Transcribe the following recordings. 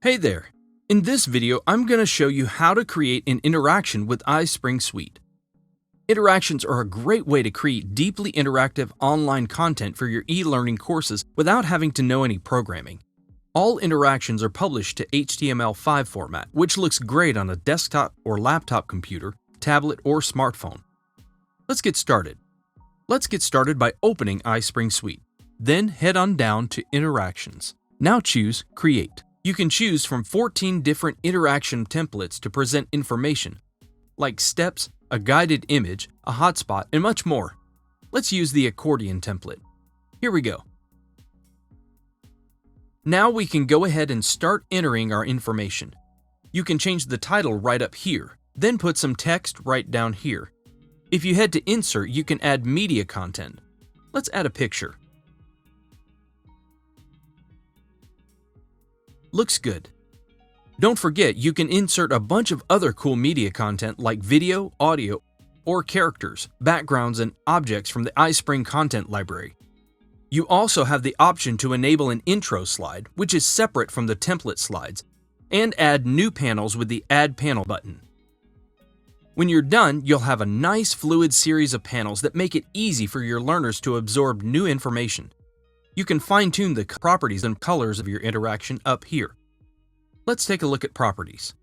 Hey there! In this video, I'm going to show you how to create an interaction with iSpring Suite. Interactions are a great way to create deeply interactive online content for your e-learning courses without having to know any programming. All interactions are published to HTML5 format, which looks great on a desktop or laptop computer, tablet, or smartphone. Let's get started. Let's get started by opening iSpring Suite. Then head on down to Interactions. Now choose Create. You can choose from 14 different interaction templates to present information, like steps, a guided image, a hotspot, and much more. Let's use the accordion template. Here we go. Now we can go ahead and start entering our information. You can change the title right up here, then put some text right down here. If you head to Insert, you can add media content. Let's add a picture. Looks good. Don't forget, you can insert a bunch of other cool media content like video, audio, or characters, backgrounds, and objects from the iSpring content library. You also have the option to enable an intro slide, which is separate from the template slides, and add new panels with the Add Panel button. When you're done, you'll have a nice fluid series of panels that make it easy for your learners to absorb new information. You can fine-tune the properties and colors of your interaction up here. Let's take a look at properties.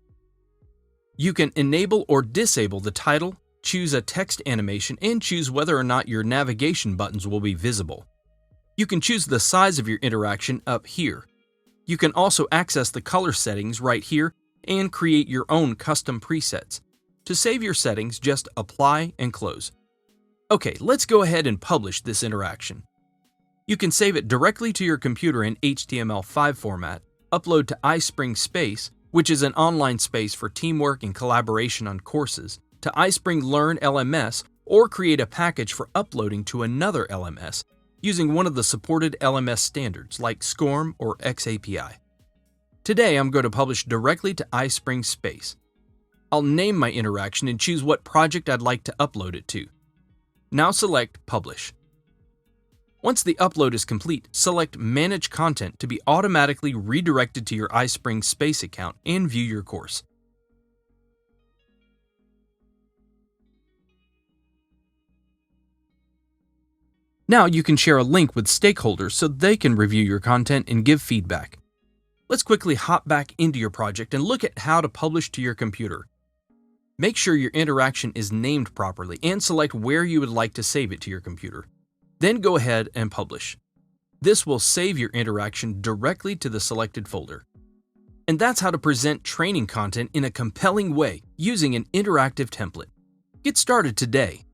You can enable or disable the title, choose a text animation, and choose whether or not your navigation buttons will be visible. You can choose the size of your interaction up here. You can also access the color settings right here and create your own custom presets. To save your settings, just Apply and Close. Okay, let's go ahead and publish this interaction. You can save it directly to your computer in HTML5 format, upload to iSpring Space, which is an online space for teamwork and collaboration on courses, to iSpring Learn LMS, or create a package for uploading to another LMS using one of the supported LMS standards like SCORM or XAPI. Today, I'm going to publish directly to iSpring Space. I'll name my interaction and choose what project I'd like to upload it to. Now select Publish. Once the upload is complete, select Manage Content to be automatically redirected to your iSpring Space account and view your course. Now you can share a link with stakeholders so they can review your content and give feedback. Let's quickly hop back into your project and look at how to publish to your computer. Make sure your interaction is named properly and select where you would like to save it to your computer. Then go ahead and publish. This will save your interaction directly to the selected folder. And that's how to present training content in a compelling way using an interactive template. Get started today.